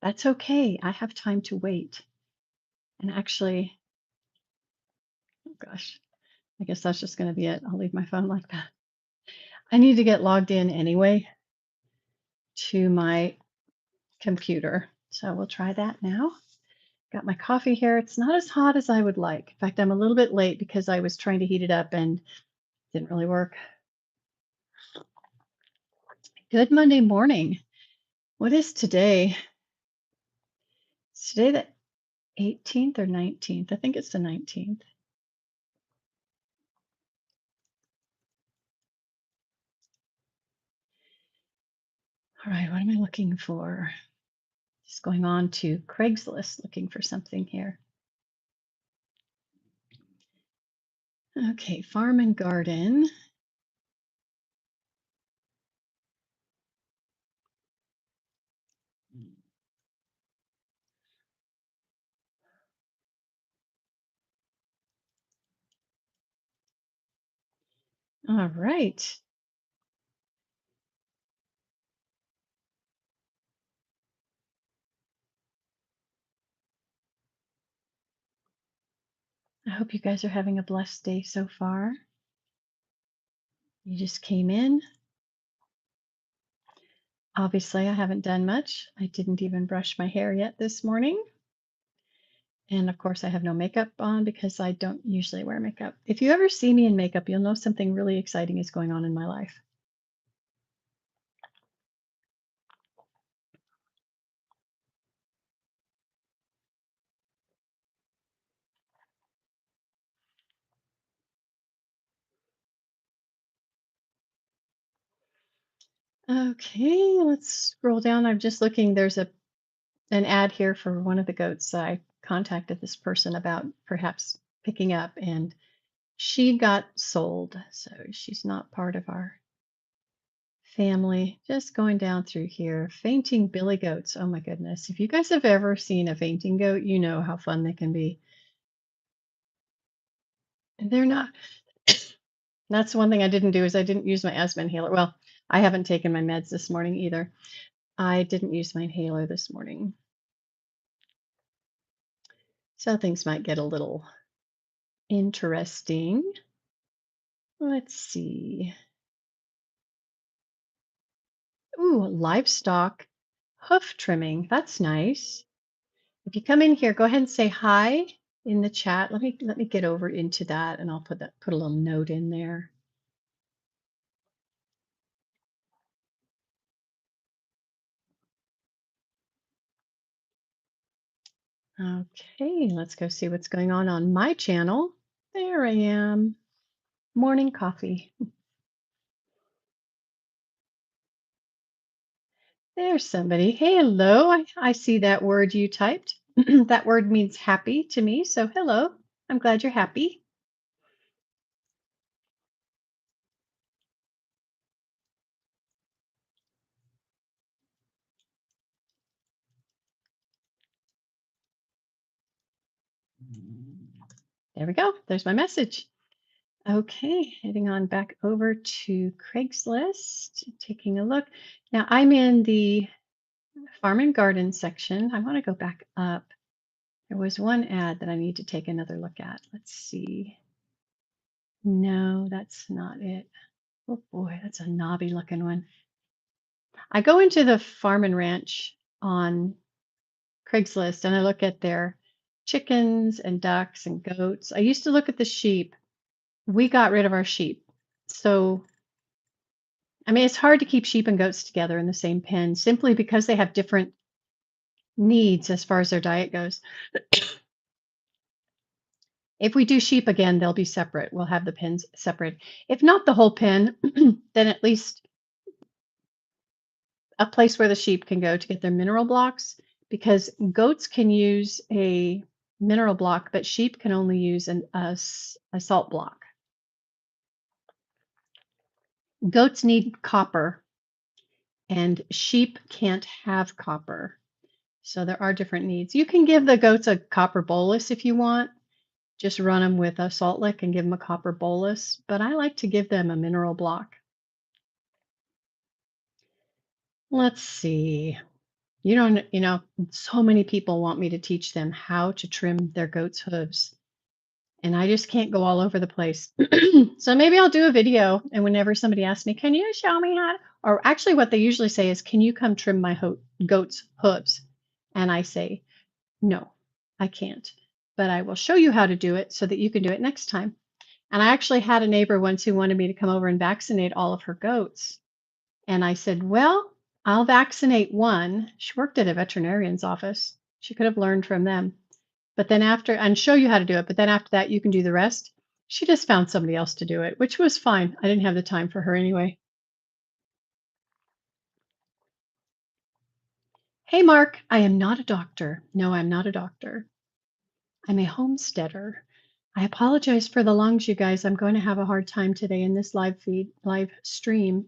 That's okay. I have time to wait. And actually, oh gosh, I guess that's just going to be it. I'll leave my phone like that. I need to get logged in anyway to my computer. So we'll try that now. Got my coffee here. It's not as hot as I would like. In fact, I'm a little bit late because I was trying to heat it up and didn't really work. Good Monday morning. What is today? Is today the 18th or 19th? I think it's the 19th. All right, what am I looking for? Just going on to Craigslist looking for something here. Okay, farm and garden. All right. I hope you guys are having a blessed day so far. You just came in. Obviously, I haven't done much. I didn't even brush my hair yet this morning. And of course, I have no makeup on because I don't usually wear makeup. If you ever see me in makeup, you'll know something really exciting is going on in my life. Okay, let's scroll down. I'm just looking. There's an ad here for one of the goats. I contacted this person about perhaps picking up, and she got sold. So she's not part of our family. Just going down through here. Fainting billy goats. Oh my goodness. If you guys have ever seen a fainting goat, you know how fun they can be. And they're not. That's one thing I didn't do is I didn't use my asthma inhaler. Well, I haven't taken my meds this morning either. I didn't use my inhaler this morning. So things might get a little interesting. Let's see. Ooh, livestock hoof trimming. That's nice. If you come in here, go ahead and say hi in the chat. Let me get over into that and I'll put a little note in there. Okay, let's go see what's going on my channel. There I am. Morning coffee. There's somebody. Hey, hello. I see that word you typed. That word means happy to me. So, hello. I'm glad you're happy. There we go. There's my message. Okay, heading on back over to Craigslist, taking a look. Now, I'm in the farm and garden section. I want to go back up. There was one ad that I need to take another look at. Let's see. No, that's not it. Oh boy, that's a knobby looking one. I go into the farm and ranch on Craigslist and I look at their chickens and ducks and goats. I used to look at the sheep. We got rid of our sheep. So, I mean, it's hard to keep sheep and goats together in the same pen simply because they have different needs as far as their diet goes. If we do sheep again, they'll be separate. We'll have the pens separate. If not the whole pen, then at least a place where the sheep can go to get their mineral blocks because goats can use a mineral block, but sheep can only use a salt block. Goats need copper, and sheep can't have copper. So there are different needs. You can give the goats a copper bolus if you want. Just run them with a salt lick and give them a copper bolus. But I like to give them a mineral block. Let's see. so many people want me to teach them how to trim their goat's hooves, and I just can't go all over the place. So maybe I'll do a video, and whenever somebody asks me, "Can you show me how to," or actually what they usually say is, "Can you come trim my goat's hooves?" And I say, "No, I can't, but I will show you how to do it so that you can do it next time." And I actually had a neighbor once who wanted me to come over and vaccinate all of her goats. And I said, "Well, I'll vaccinate one." She worked at a veterinarian's office. She could have learned from them. But then after, and show you how to do it. But then after that, you can do the rest. She just found somebody else to do it, which was fine. I didn't have the time for her anyway. Hey, Mark, I am not a doctor. No, I'm not a doctor. I'm a homesteader. I apologize for the lungs, you guys. I'm going to have a hard time today in this live stream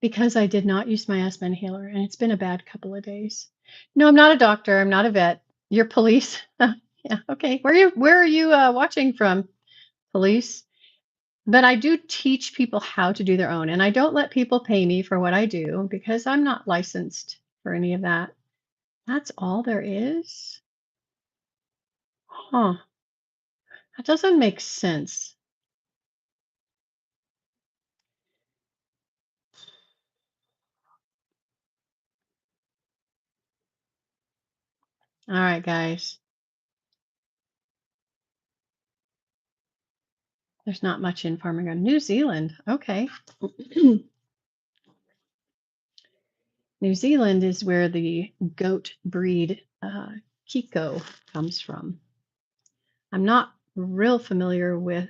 because I did not use my asthma inhaler and it's been a bad couple of days. No, I'm not a doctor. I'm not a vet. You're police. Yeah, okay. Where are you watching from? Police? But I do teach people how to do their own, and I don't let people pay me for what I do because I'm not licensed for any of that. That's all there is? Huh. That doesn't make sense. All right, guys. There's not much in farming on New Zealand. Okay. New Zealand is where the goat breed Kiko comes from. I'm not real familiar with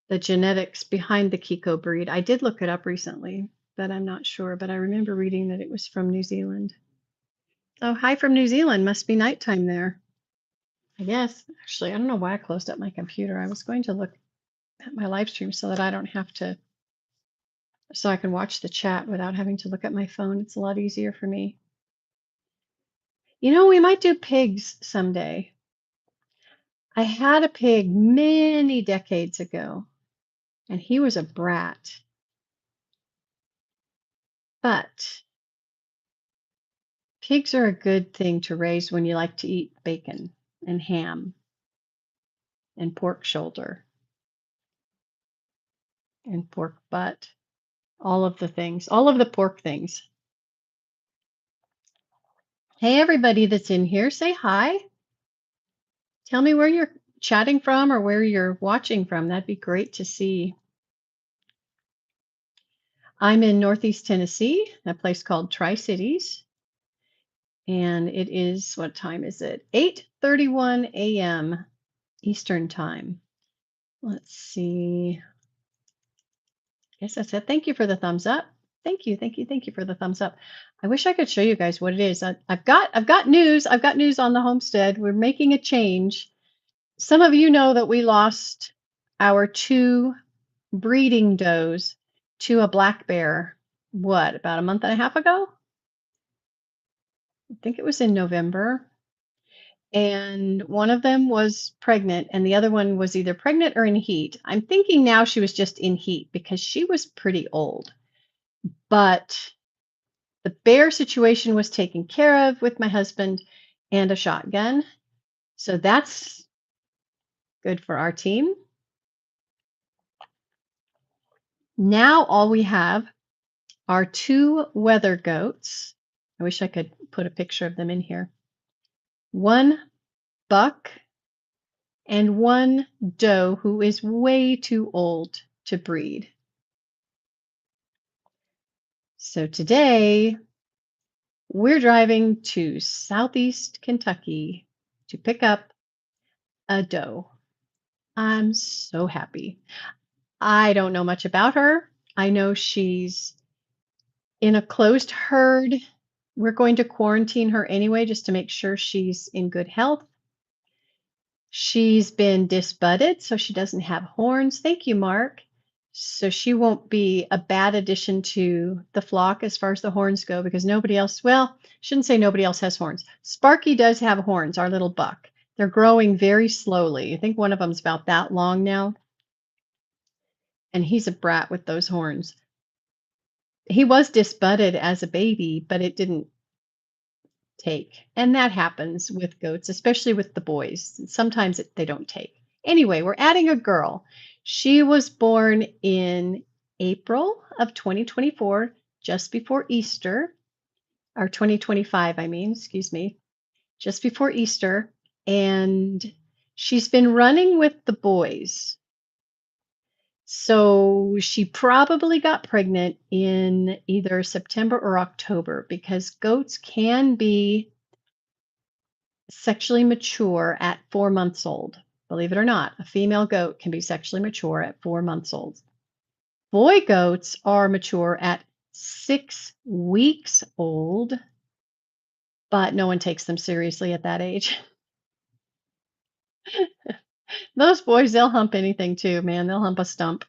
the genetics behind the Kiko breed. I did look it up recently, but I'm not sure. But I remember reading that it was from New Zealand. Oh, hi from New Zealand. Must be nighttime there. I guess. Actually, I don't know why I closed up my computer. I was going to look at my live stream so that I don't have to, so I can watch the chat without having to look at my phone. It's a lot easier for me. We might do pigs someday. I had a pig many decades ago, and he was a brat. But pigs are a good thing to raise when you like to eat bacon and ham and pork shoulder and pork butt, all of the things, all of the pork things. Hey, everybody that's in here, say hi. Tell me where you're chatting from or where you're watching from. That'd be great to see. I'm in Northeast Tennessee, a place called Tri-Cities. And it is, what time is it? 8:31 a.m. Eastern Time. Let's see. I guess that's it. Thank you for the thumbs up. Thank you, thank you, thank you for the thumbs up. I wish I could show you guys what it is. I've got news. I've got news on the homestead. We're making a change. Some of you know that we lost our two breeding does to a black bear, what, about a month and a half ago? I think it was in November. And one of them was pregnant, and the other one was either pregnant or in heat. I'm thinking now she was just in heat because she was pretty old. But the bear situation was taken care of with my husband and a shotgun. So that's good for our team. Now all we have are two weather goats. I wish I could put a picture of them in here. One buck and one doe who is way too old to breed. So today we're driving to Southeast Kentucky to pick up a doe. I'm so happy. I don't know much about her. I know she's in a closed herd. We're going to quarantine her anyway just to make sure she's in good health. She's been disbudded, so she doesn't have horns. Thank you, Mark. So she won't be a bad addition to the flock as far as the horns go because nobody else, well, shouldn't say nobody else has horns. Sparky does have horns, our little buck. They're growing very slowly. I think one of them's about that long now. And he's a brat with those horns. He was disbudded as a baby, but it didn't take. And that happens with goats, especially with the boys. Sometimes they don't take. Anyway, we're adding a girl. She was born in April of 2024, just before Easter, or 2025, I mean, excuse me, just before Easter. And she's been running with the boys. So she probably got pregnant in either September or October because goats can be sexually mature at 4 months old. Believe it or not, a female goat can be sexually mature at 4 months old. Boy goats are mature at 6 weeks old, but no one takes them seriously at that age. Those boys, they'll hump anything too, man. They'll hump a stump,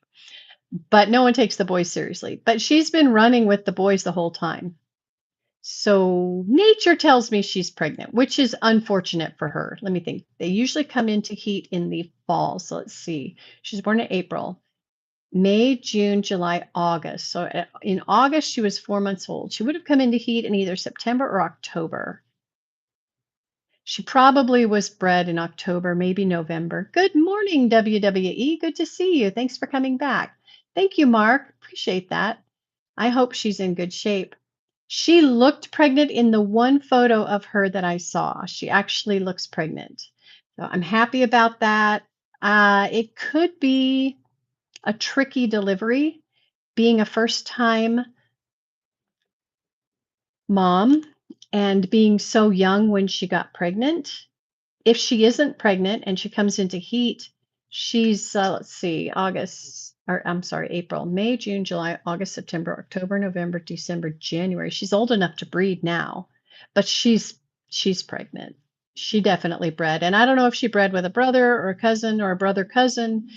but no one takes the boys seriously. But she's been running with the boys the whole time. So nature tells me she's pregnant, which is unfortunate for her. Let me think. They usually come into heat in the fall. So let's see. She's born in April, May, June, July, August. So in August, she was 4 months old. She would have come into heat in either September or October. She probably was bred in October, maybe November. Good morning, WWE. Good to see you. Thanks for coming back. Thank you, Mark. Appreciate that. I hope she's in good shape. She looked pregnant in the one photo of her that I saw. She actually looks pregnant. So I'm happy about that. It could be a tricky delivery, being a first time mom and being so young when she got pregnant. If she isn't pregnant and she comes into heat, she's, let's see, August, or I'm sorry, April, May, June, July, August, September, October, November, December, January. She's old enough to breed now, but she's pregnant. She definitely bred. And I don't know if she bred with a brother or a cousin or a brother cousin,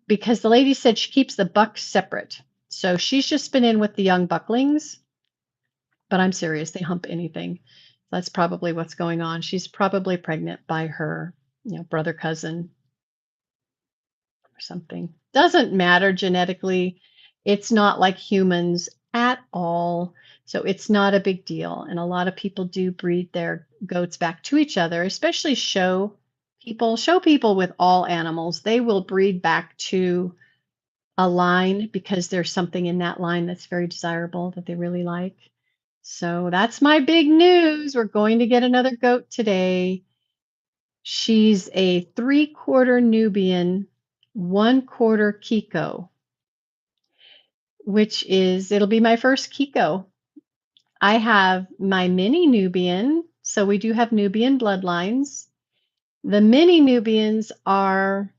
because the lady said she keeps the bucks separate. So she's just been in with the young bucklings, but I'm serious, they hump anything. That's probably what's going on. She's probably pregnant by her, brother, cousin, or something. Doesn't matter genetically. It's not like humans at all. So it's not a big deal. And a lot of people do breed their goats back to each other, especially show people with all animals. They will breed back to a line because there's something in that line that's very desirable that they really like. So that's my big news. We're going to get another goat today. She's a 3/4 Nubian, 1/4 Kiko, it'll be my first Kiko. I have my mini Nubian. So we do have Nubian bloodlines. The mini Nubians are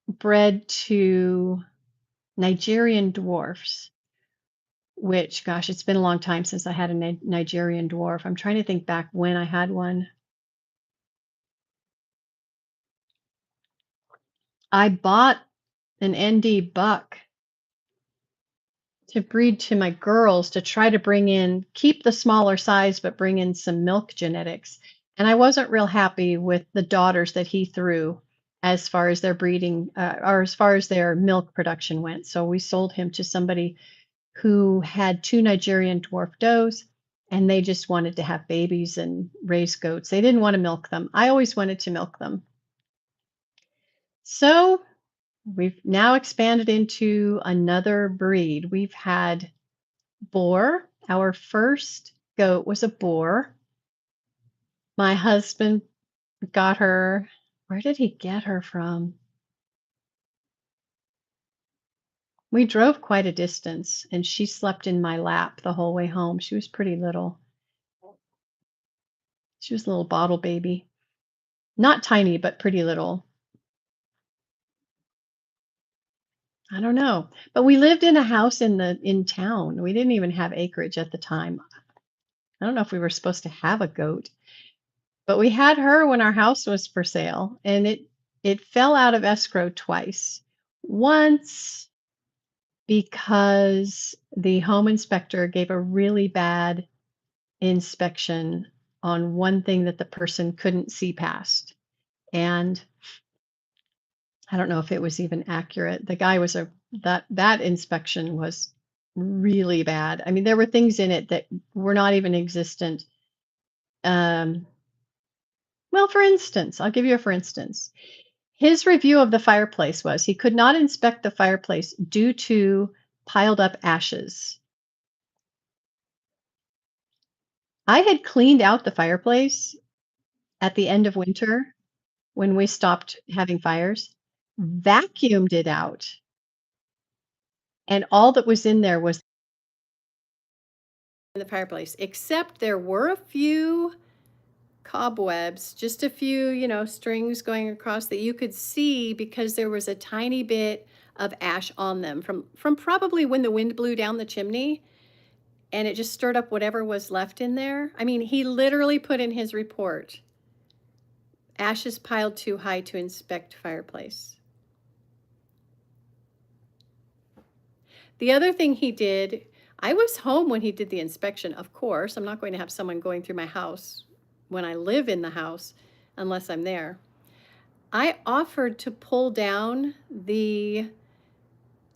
bred to Nigerian dwarfs, which, gosh, it's been a long time since I had a Nigerian dwarf. I'm trying to think back when I had one. I bought an ND buck to breed to my girls to try to keep the smaller size, but bring in some milk genetics. And I wasn't real happy with the daughters that he threw as far as their breeding, or as far as their milk production went. So we sold him to somebody who had two Nigerian dwarf does, and they just wanted to have babies and raise goats. They didn't want to milk them. I always wanted to milk them. So we've now expanded into another breed. We've had boar. Our first goat was a boar. My husband got her. Where did he get her from? We drove quite a distance, and she slept in my lap the whole way home. She was pretty little. She was a little bottle baby. Not tiny, but pretty little. I don't know. But we lived in a house in town. We didn't even have acreage at the time. I don't know if we were supposed to have a goat, but we had her when our house was for sale, and it fell out of escrow twice. Once because the home inspector gave a really bad inspection on one thing that the person couldn't see past. And I don't know if it was even accurate. The guy was that inspection was really bad. I mean, there were things in it that were not even existent. Um, well, for instance, I'll give you a for instance. His review of the fireplace was he could not inspect the fireplace due to piled up ashes. I had cleaned out the fireplace at the end of winter when we stopped having fires, vacuumed it out, and all that was in there was in the fireplace, except there were a few cobwebs, just a few, strings going across that you could see because there was a tiny bit of ash on them from probably when the wind blew down the chimney and it just stirred up whatever was left in there. I mean, he literally put in his report, ashes piled too high to inspect fireplace. The other thing he did, I was home when he did the inspection, of course. I'm not going to have someone going through my house when I live in the house unless I'm there. I offered to pull down the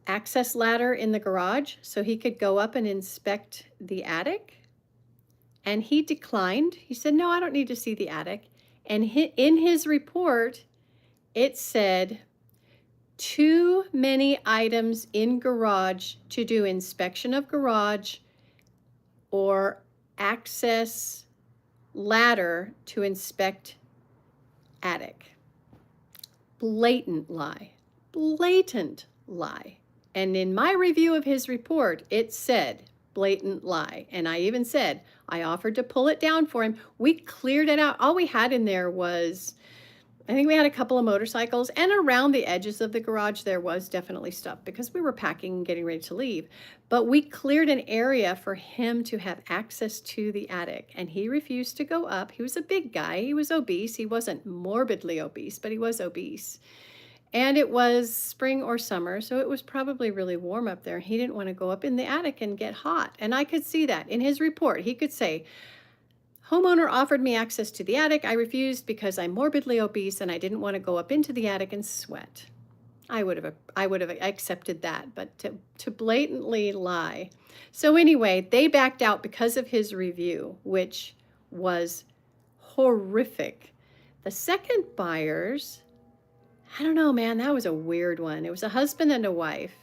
access ladder in the garage so he could go up and inspect the attic. And he declined. He said, no, I don't need to see the attic. And in his report, it said, too many items in garage to do inspection of garage or access ladder to inspect attic. Blatant lie. Blatant lie. And in my review of his report, it said blatant lie. And I even said, I offered to pull it down for him. We cleared it out. All we had in there was, I think we had a couple of motorcycles, and around the edges of the garage there was definitely stuff because we were packing and getting ready to leave. But we cleared an area for him to have access to the attic, and he refused to go up. He was a big guy. He was obese. He wasn't morbidly obese, but he was obese. And it was spring or summer, so it was probably really warm up there. He didn't want to go up in the attic and get hot. And I could see that in his report. He could say, homeowner offered me access to the attic. I refused because I'm morbidly obese and I didn't want to go up into the attic and sweat. I would have accepted that, but to blatantly lie. So anyway, they backed out because of his review, which was horrific. The second buyers, I don't know, man, that was a weird one. It was a husband and a wife.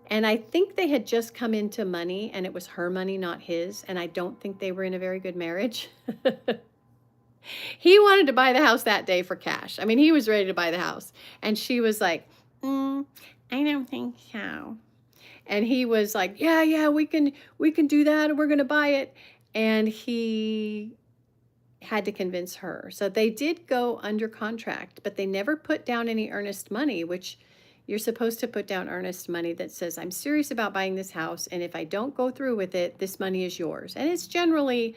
And I think they had just come into money and it was her money, not his. And I don't think they were in a very good marriage. He wanted to buy the house that day for cash. I mean, he was ready to buy the house. And she was like, I don't think so. And he was like, yeah, we can do that and we're going to buy it. And he had to convince her. So they did go under contract, but they never put down any earnest money, which you're supposed to put down earnest money that says, I'm serious about buying this house, and if I don't go through with it, this money is yours. And it's generally,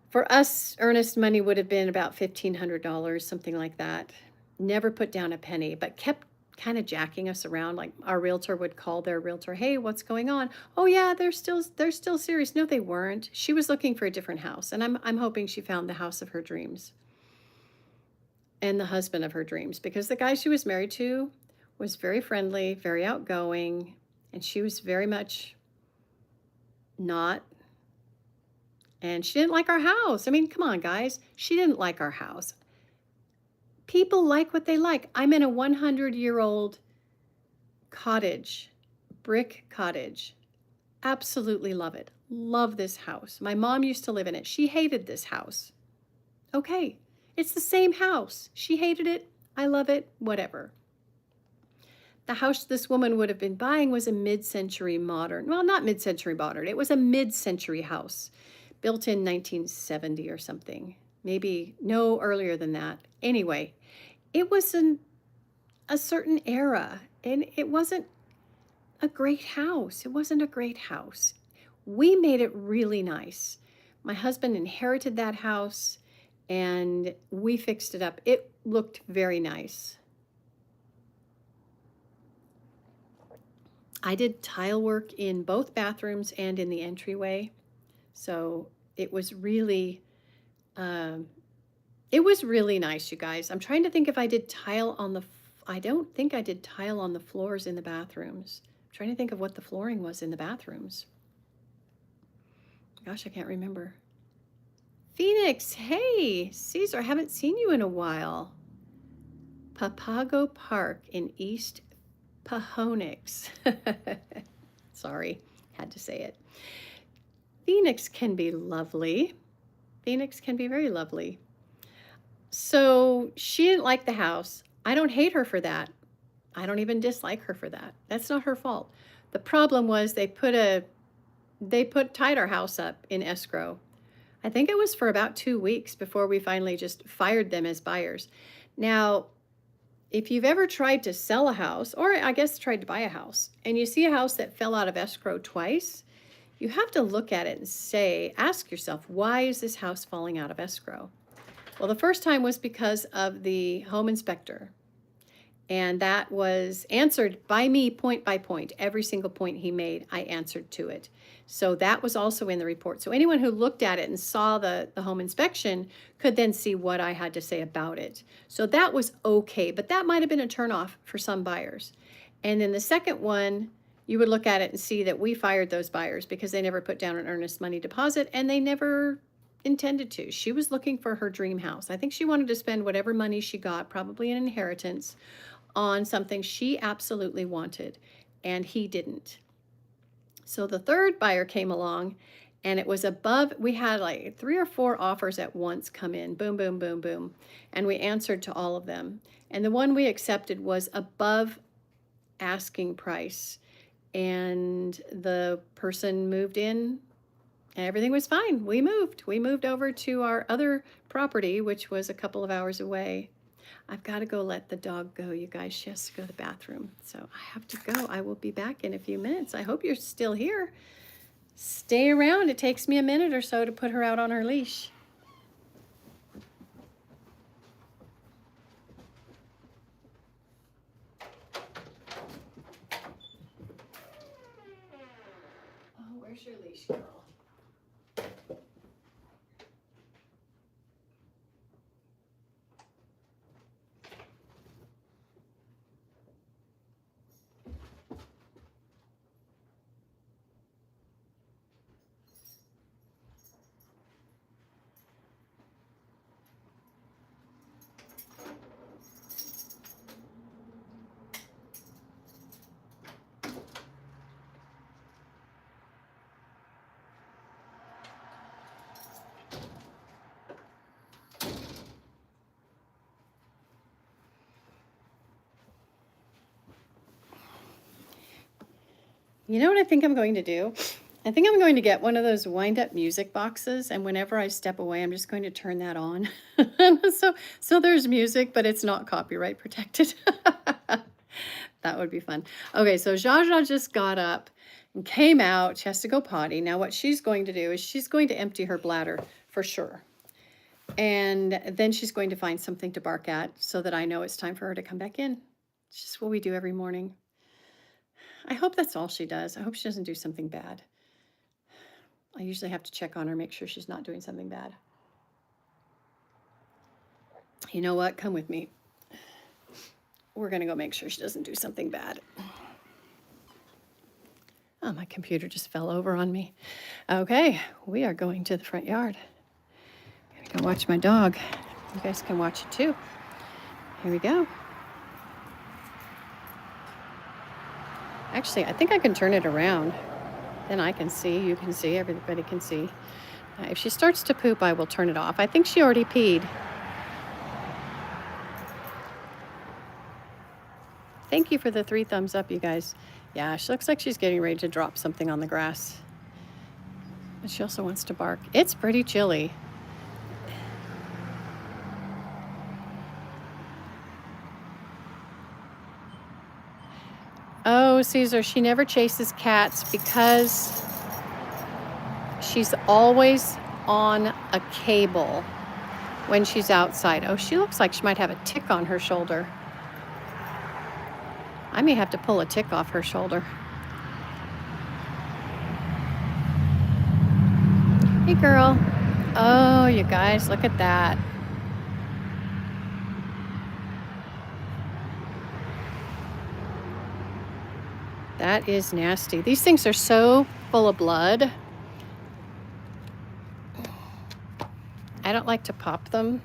for us, earnest money would have been about $1,500, something like that. Never put down a penny, but kept kind of jacking us around. Like our realtor would call their realtor, hey, what's going on? Oh yeah, they're still serious. No, they weren't. She was looking for a different house, and I'm hoping she found the house of her dreams and the husband of her dreams, because the guy she was married to was very friendly, very outgoing, and she was very much not. And she didn't like our house. I mean, come on, guys. She didn't like our house. People like what they like. I'm in a 100-year-old cottage, brick cottage. Absolutely love it. Love this house. My mom used to live in it. She hated this house. Okay, it's the same house. She hated it. I love it. Whatever. The house this woman would have been buying was a mid-century modern, well, not mid-century modern. It was a mid-century house built in 1970 or something. Maybe no earlier than that. Anyway, it was a certain era, and it wasn't a great house. It wasn't a great house. We made it really nice. My husband inherited that house, and we fixed it up. It looked very nice. I did tile work in both bathrooms and in the entryway. So it was really nice, you guys. I'm trying to think if I did tile on the, I don't think I did tile on the floors in the bathrooms. I'm trying to think of what the flooring was in the bathrooms. Gosh, I can't remember. Phoenix, hey, Caesar, I haven't seen you in a while. Papago Park in East Pahonix. Sorry, had to say it. Phoenix can be lovely. Phoenix can be very lovely. So she didn't like the house. I don't hate her for that. I don't even dislike her for that. That's not her fault. The problem was they tied our house up in escrow. I think it was for about 2 weeks before we finally just fired them as buyers. Now, if you've ever tried to sell a house, or I guess tried to buy a house, and you see a house that fell out of escrow twice, you have to look at it and ask yourself, why is this house falling out of escrow? Well, the first time was because of the home inspector. And that was answered by me point by point. Every single point he made, I answered to it. So that was also in the report. So anyone who looked at it and saw the home inspection could then see what I had to say about it. So that was okay, but that might have been a turnoff for some buyers. And then the second one, you would look at it and see that we fired those buyers because they never put down an earnest money deposit and they never intended to. She was looking for her dream house. I think she wanted to spend whatever money she got, probably an inheritance, on something she absolutely wanted, and he didn't. So the third buyer came along, and it was above. We had like 3 or 4 offers at once come in, boom, boom, boom, boom, and we answered to all of them. And the one we accepted was above asking price, and the person moved in, and everything was fine. We moved over to our other property, which was a couple of hours away. I've got to go let the dog go, you guys. She has to go to the bathroom. So I have to go. I will be back in a few minutes. I hope you're still here. Stay around. It takes me a minute or so to put her out on her leash. Oh, where's your leash, girl? You know what I think I'm going to do? I think I'm going to get one of those wind-up music boxes, and whenever I step away, I'm just going to turn that on. So there's music, but it's not copyright protected. That would be fun. Okay, so Jaja just got up and came out. She has to go potty. Now what she's going to do is she's going to empty her bladder for sure. And then she's going to find something to bark at so that I know it's time for her to come back in. It's just what we do every morning. I hope that's all she does. I hope she doesn't do something bad. I usually have to check on her, make sure she's not doing something bad. You know what? Come with me. We're going to go make sure she doesn't do something bad. Oh, my computer just fell over on me. Okay, we are going to the front yard. I'm going to go watch my dog. You guys can watch it too. Here we go. Actually, I think I can turn it around. Then I can see, you can see, everybody can see. If she starts to poop, I will turn it off. I think she already peed. Thank you for the 3 thumbs up, you guys. Yeah, she looks like she's getting ready to drop something on the grass. But she also wants to bark. It's pretty chilly. Oh, Caesar, she never chases cats because she's always on a cable when she's outside. Oh, she looks like she might have a tick on her shoulder. I may have to pull a tick off her shoulder. Hey, girl. Oh, you guys, look at that. That is nasty. These things are so full of blood. I don't like to pop them.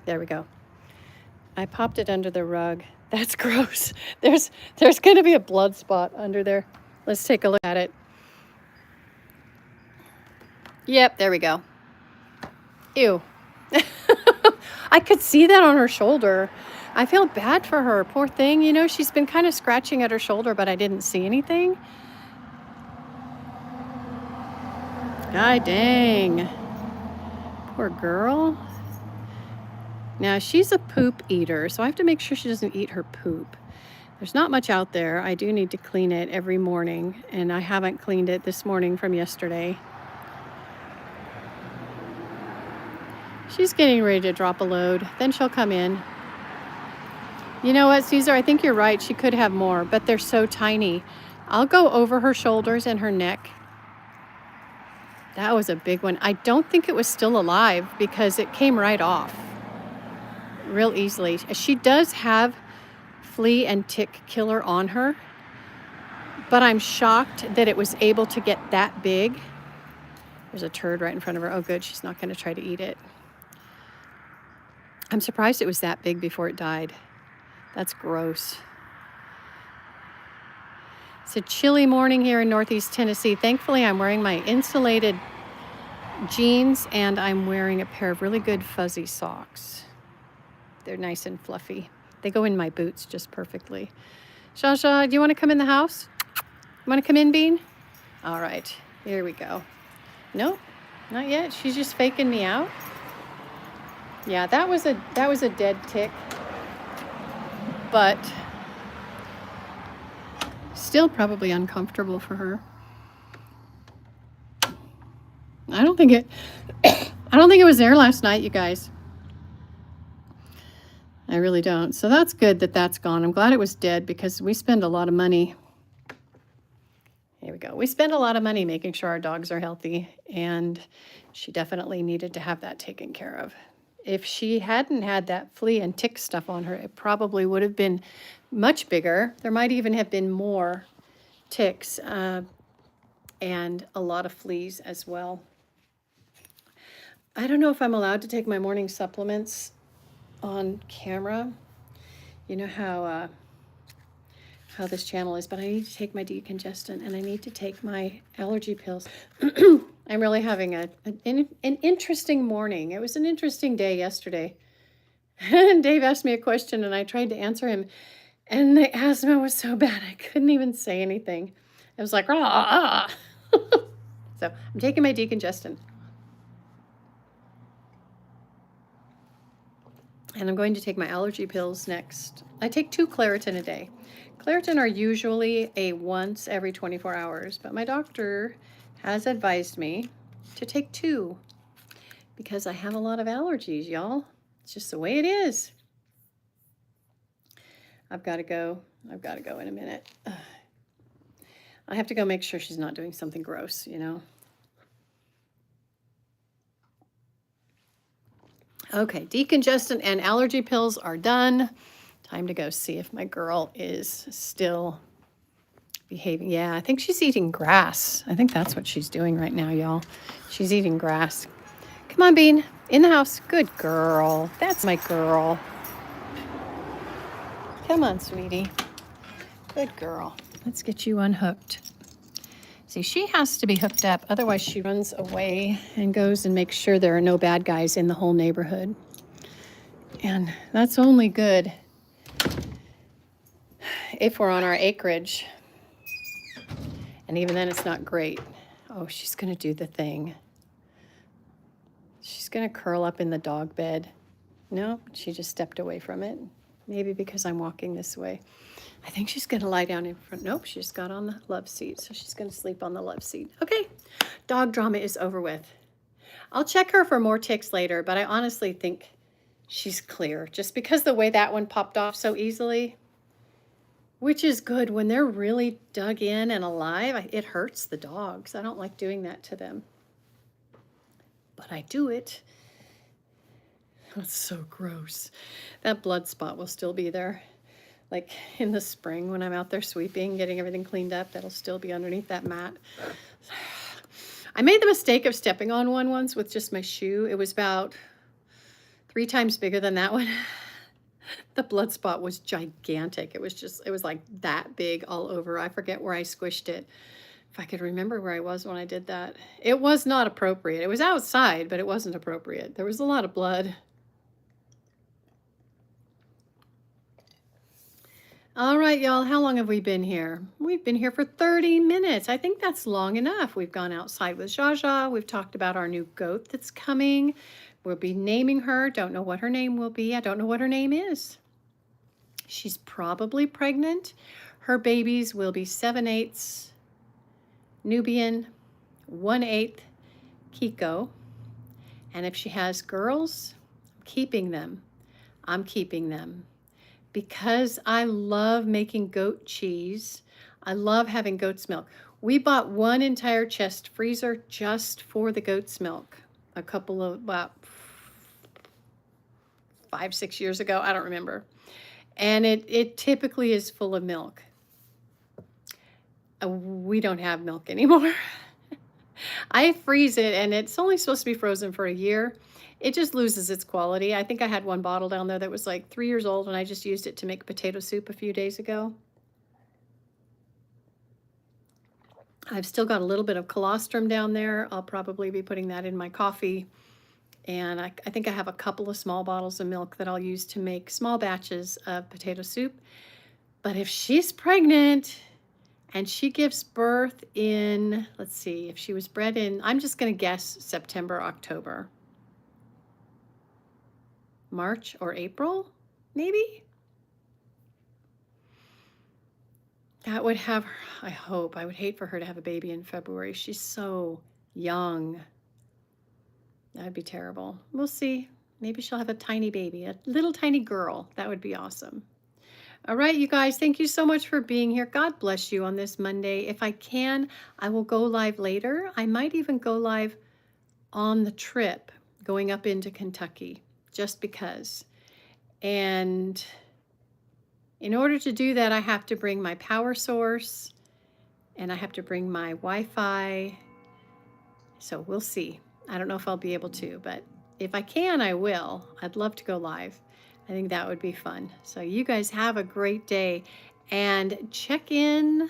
There we go. I popped it under the rug. That's gross. There's going to be a blood spot under there. Let's take a look at it. Yep, there we go. Ew. I could see that on her shoulder. I feel bad for her. Poor thing. You know, she's been kind of scratching at her shoulder, but I didn't see anything. God dang. Poor girl. Now, she's a poop eater, so I have to make sure she doesn't eat her poop. There's not much out there. I do need to clean it every morning, and I haven't cleaned it this morning from yesterday. She's getting ready to drop a load. Then she'll come in. You know what, Caesar? I think you're right. She could have more, but they're so tiny. I'll go over her shoulders and her neck. That was a big one. I don't think it was still alive because it came right off real easily. She does have flea and tick killer on her, but I'm shocked that it was able to get that big. There's a turd right in front of her. Oh, good. She's not going to try to eat it. I'm surprised it was that big before it died. That's gross. It's a chilly morning here in Northeast Tennessee. Thankfully, I'm wearing my insulated jeans and I'm wearing a pair of really good fuzzy socks. They're nice and fluffy. They go in my boots just perfectly. Shasha, do you want to come in the house? You want to come in, Bean? All right, here we go. Nope, not yet. She's just faking me out. Yeah, that was a dead tick, but still probably uncomfortable for her. I don't think it was there last night, you guys. I really don't. So that's good that that's gone. I'm glad it was dead because we spend a lot of money. Here we go. We spend a lot of money making sure our dogs are healthy, and she definitely needed to have that taken care of. If she hadn't had that flea and tick stuff on her, it probably would have been much bigger. There might even have been more ticks and a lot of fleas as well. I don't know if I'm allowed to take my morning supplements on camera. You know how this channel is, but I need to take my decongestant and I need to take my allergy pills. I'm really having an interesting morning. It was an interesting day yesterday. And Dave asked me a question and I tried to answer him. And the asthma was so bad I couldn't even say anything. I was like, ah. So I'm taking my decongestant. And I'm going to take my allergy pills next. I take 2 Claritin a day. Claritin are usually a once every 24 hours, but my doctor has advised me to take 2 because I have a lot of allergies, y'all. It's just the way it is. I've got to go in a minute. I have to go make sure she's not doing something gross, you know. Okay, decongestant and allergy pills are done. Time to go see if my girl is still behaving. Yeah, I think she's eating grass. I think that's what she's doing right now, y'all. She's eating grass. Come on, Bean. In the house. Good girl. That's my girl. Come on, sweetie. Good girl. Let's get you unhooked. See, she has to be hooked up. Otherwise, she runs away and goes and makes sure there are no bad guys in the whole neighborhood. And that's only good if we're on our acreage. And even then, it's not great. Oh, she's going to do the thing. She's going to curl up in the dog bed. No, she just stepped away from it. Maybe because I'm walking this way. I think she's going to lie down in front. Nope, she just got on the love seat. So she's going to sleep on the love seat. Okay, dog drama is over with. I'll check her for more ticks later, but I honestly think she's clear. Just because the way that one popped off so easily, which is good. When they're really dug in and alive, it hurts the dogs. I don't like doing that to them. But I do it. That's so gross. That blood spot will still be there. like in the spring when I'm out there sweeping, getting everything cleaned up, that'll still be underneath that mat. I made the mistake of stepping on one once with just my shoe. It was about 3 times bigger than that one. The blood spot was gigantic. It was like that big all over. I forget where I squished it. If I could remember where I was when I did that. It was not appropriate. It was outside, but it wasn't appropriate. There was a lot of blood. All right, y'all, how long have we been here? We've been here for 30 minutes. I think that's long enough. We've gone outside with Jaja. We've talked about our new goat that's coming. We'll be naming her. Don't know what her name will be. I don't know what her name is. She's probably pregnant. Her babies will be 7/8 Nubian, 1/8 Kiko. And if she has girls, I'm keeping them. I'm keeping them. Because I love making goat cheese. I love having goat's milk. We bought one entire chest freezer just for the goat's milk a couple of, about 5-6 years ago. I don't remember. And it typically is full of milk. We don't have milk anymore. I freeze it and it's only supposed to be frozen for a year. It just loses its quality. I think I had one bottle down there that was like 3 years old and I just used it to make potato soup a few days ago. I've still got a little bit of colostrum down there. I'll probably be putting that in my coffee. And I think I have a couple of small bottles of milk that I'll use to make small batches of potato soup. But if she's pregnant and she gives birth in, let's see, if she was bred in, I'm just going to guess September, October. March or April, maybe? That would have her, I hope. I would hate for her to have a baby in February. She's so young. That'd be terrible. We'll see. Maybe she'll have a tiny baby, a little tiny girl. That would be awesome. All right, you guys, thank you so much for being here. God bless you on this Monday. If I can, I will go live later. I might even go live on the trip going up into Kentucky, just because. And in order to do that, I have to bring my power source and I have to bring my Wi-Fi. So we'll see. I don't know if I'll be able to, but if I can, I will. I'd love to go live. I think that would be fun. So you guys have a great day and check in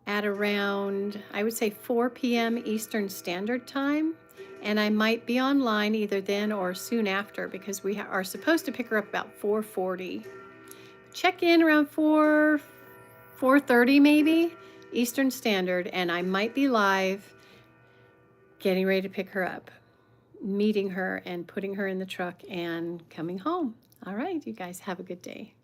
at around, I would say 4 p.m. Eastern Standard Time. And I might be online either then or soon after because we are supposed to pick her up about 4:40. Check in around 4:30 maybe Eastern Standard, and I might be live getting ready to pick her up, meeting her and putting her in the truck and coming home. All right, you guys have a good day.